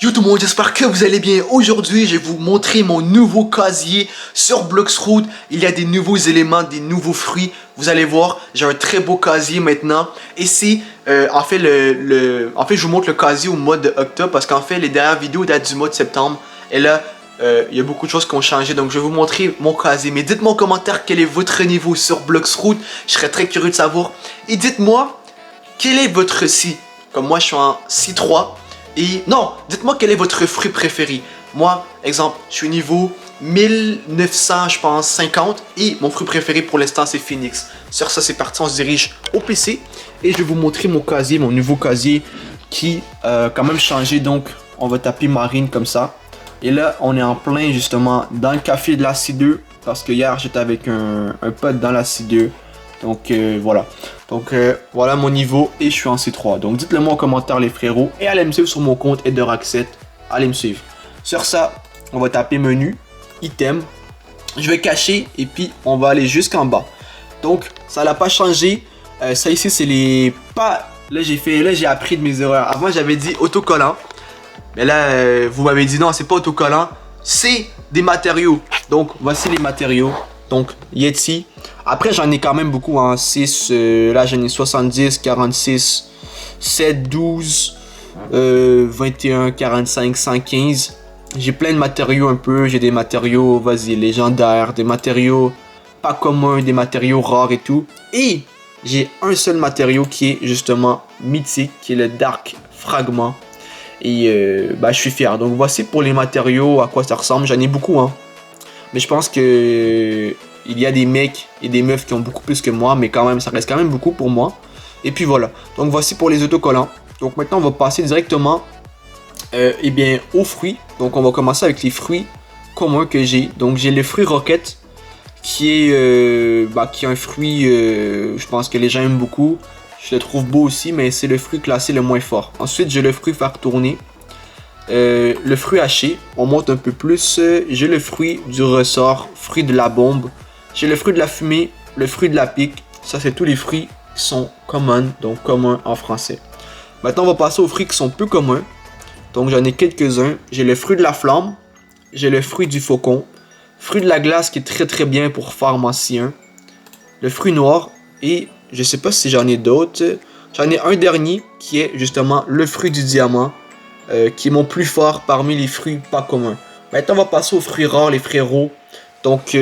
Yo tout le monde, j'espère que vous allez bien. Aujourd'hui, je vais vous montrer mon nouveau casier sur Bloxroot. Il y a des nouveaux éléments, des nouveaux fruits. Vous allez voir, j'ai un très beau casier maintenant. Et c'est, en fait, je vous montre le casier au mois de octobre parce qu'en fait, les dernières vidéos datent du mois de septembre. Et là, il y a beaucoup de choses qui ont changé. Donc, je vais vous montrer mon casier. Mais dites-moi en commentaire quel est votre niveau sur Bloxroot. Je serais très curieux de savoir. Et dites-moi, quel est votre si? Comme moi, je suis en C3. Et non, dites-moi quel est votre fruit préféré. Moi, exemple, je suis niveau 1900, je pense, 50. Et mon fruit préféré pour l'instant, c'est Phoenix. Sur ça, c'est parti, on se dirige au PC. Et je vais vous montrer mon casier, mon nouveau casier qui quand même changé. Donc, on va taper marine comme ça. Et là, on est en plein justement dans le café de la C2. Parce que hier, j'étais avec un pote dans la C2. Donc voilà. Donc voilà mon niveau et je suis en C3. Donc dites-le moi en commentaire les frérots. Et allez me suivre sur mon compte Edoraxet. Allez me suivre. Sur ça, on va taper menu, item. Je vais cacher et puis on va aller jusqu'en bas. Donc ça n'a pas changé. Ça ici c'est les pas. Là j'ai appris de mes erreurs. Avant j'avais dit autocollant. Mais là vous m'avez dit non c'est pas autocollant. C'est des matériaux. Donc voici les matériaux. Donc Yeti. Après j'en ai quand même beaucoup en 6. Là j'en ai 70, 46, 7, 12, 21, 45, 115. J'ai plein de matériaux un peu. J'ai des matériaux, vas-y, légendaires, des matériaux pas communs, des matériaux rares et tout. Et j'ai un seul matériau qui est justement mythique, qui est le Dark Fragment. Et je suis fier. Donc voici pour les matériaux, à quoi ça ressemble. J'en ai beaucoup hein. Mais je pense que il y a des mecs et des meufs qui ont beaucoup plus que moi, mais quand même, ça reste quand même beaucoup pour moi. Et puis voilà. Donc voici pour les autocollants. Donc maintenant, on va passer directement aux fruits. Donc on va commencer avec les fruits communs que j'ai. Donc j'ai le fruit Rocket, qui est un fruit, je pense que les gens aiment beaucoup. Je le trouve beau aussi, mais c'est le fruit classé le moins fort. Ensuite, j'ai le fruit faire tourner. Le fruit haché, on monte un peu plus. J'ai le fruit du ressort, fruit de la bombe. J'ai le fruit de la fumée, le fruit de la pique. Ça, c'est tous les fruits qui sont common, donc communs en français. Maintenant, on va passer aux fruits qui sont peu communs. Donc, j'en ai quelques-uns. J'ai le fruit de la flamme. J'ai le fruit du faucon. Fruit de la glace qui est très très bien pour farm en C1. Le fruit noir. Et je sais pas si j'en ai d'autres. J'en ai un dernier qui est justement le fruit du diamant. Qui est mon plus fort parmi les fruits pas communs. Maintenant, on va passer aux fruits rares, les frérots. Donc,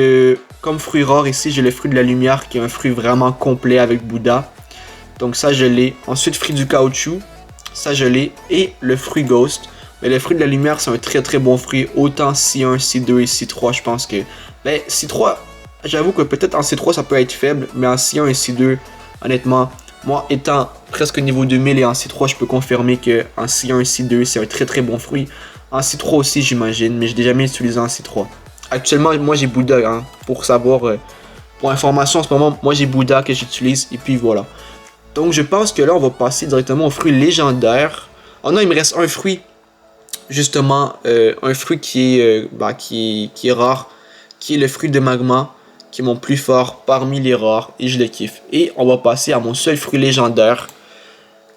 comme fruit rare, ici, j'ai le fruit de la lumière, qui est un fruit vraiment complet avec Bouddha. Donc, ça, je l'ai. Ensuite, fruit du caoutchouc. Ça, je l'ai. Et le fruit Ghost. Mais le fruit de la lumière, c'est un très très bon fruit. Autant C1, C2 et C3, je pense que... Ben, C3, j'avoue que peut-être en C3, ça peut être faible. Mais en C1 et C2, honnêtement... Moi, étant presque au niveau 2000 et en C3, je peux confirmer que en C1 et C2, c'est un très très bon fruit. En C3 aussi, j'imagine, mais je l'ai jamais utilisé en C3. Actuellement, moi j'ai Bouddha, hein, pour savoir, pour information en ce moment, moi j'ai Bouddha que j'utilise, et puis voilà. Donc je pense que là, on va passer directement au fruit légendaire. Oh non, il me reste un fruit, justement, un fruit qui est rare, qui est le fruit de magma. Qui est mon plus fort parmi les rares et je le kiffe. Et on va passer à mon seul fruit légendaire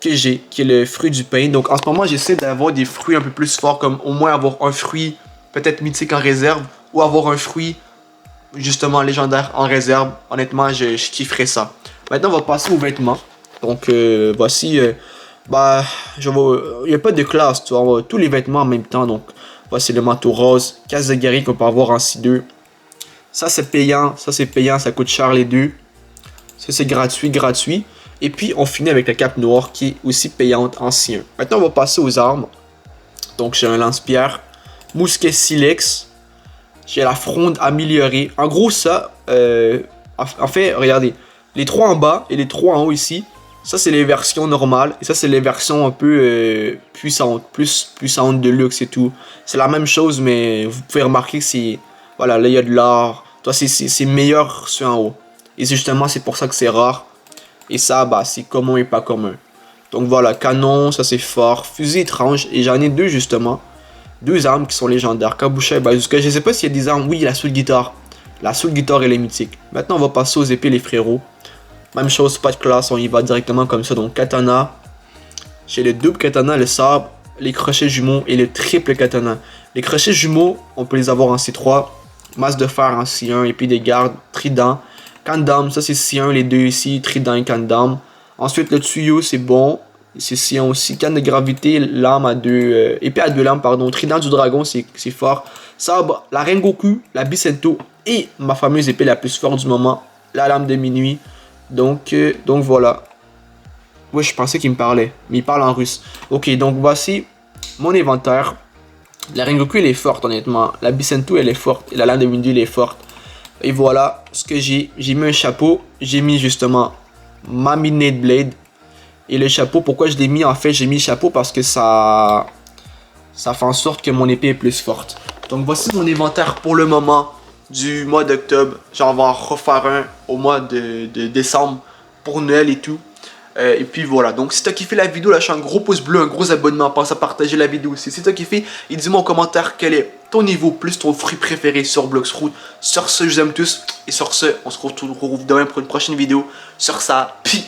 que j'ai, qui est le fruit du pain. Donc en ce moment, j'essaie d'avoir des fruits un peu plus forts, comme au moins avoir un fruit peut-être mythique en réserve ou avoir un fruit justement légendaire en réserve. Honnêtement, je kifferais ça. Maintenant, on va passer aux vêtements. Donc voici, il n'y a pas de classe, tu vois, tous les vêtements en même temps. Donc voici le manteau rose, casse de guerrier qu'on peut avoir en C2. Ça c'est payant, ça coûte cher les deux. Ça c'est gratuit. Et puis on finit avec la cape noire qui est aussi payante en C1. Maintenant on va passer aux armes. Donc j'ai un lance-pierre, mousquet silex. J'ai la fronde améliorée. En gros ça, en fait regardez, les trois en bas et les trois en haut ici. Ça c'est les versions normales et ça c'est les versions un peu puissantes, plus puissantes de luxe et tout. C'est la même chose mais vous pouvez remarquer que c'est... Voilà, là il y a de l'or. Toi, c'est meilleur sur en haut. Et justement, c'est pour ça que c'est rare. Et ça, c'est commun et pas commun. Donc voilà, canon, ça c'est fort. Fusil étrange. Et j'en ai deux justement. Deux armes qui sont légendaires. Kaboucha et bazooka. Je sais pas s'il y a des armes. Oui, la soul guitare. La soul guitare, elle est mythique. Maintenant, on va passer aux épées, les frérots. Même chose, pas de classe. On y va directement comme ça. Donc katana. J'ai le double katana, le sabre. les crochets jumeaux et le triple katana. Les crochets jumeaux, on peut les avoir en C3, masse de fer en C1 et puis des gardes, trident. Kandam, ça c'est C1, les deux ici, trident et Kandam. Ensuite le tuyau c'est bon, c'est C1 aussi. Canne de gravité, lame à deux, épée à deux lames, pardon. Trident du dragon, c'est fort. Sabre, la Rengoku, la Bicento et ma fameuse épée la plus forte du moment, la lame de minuit. Donc voilà. Ouais, je pensais qu'il me parlait, mais il parle en russe. Ok, donc voici mon inventaire. La Rengoku, elle est forte, honnêtement. La Bicento, elle est forte. Et la lame de minuit, elle est forte. Et voilà ce que j'ai. J'ai mis un chapeau. J'ai mis justement ma Midnight Blade. Et le chapeau, pourquoi je l'ai mis? En fait, j'ai mis le chapeau parce que ça fait en sorte que mon épée est plus forte. Donc voici mon inventaire pour le moment du mois d'octobre. J'en vais en refaire un au mois de décembre pour Noël et tout. Et puis voilà, donc si t'as kiffé la vidéo, lâche un gros pouce bleu, un gros abonnement, pense à partager la vidéo aussi. Si t'as kiffé, et dis-moi en commentaire quel est ton niveau plus ton fruit préféré sur Bloxroot. Sur ce, je vous aime tous, et sur ce, on se retrouve demain pour une prochaine vidéo. Sur ça, peace!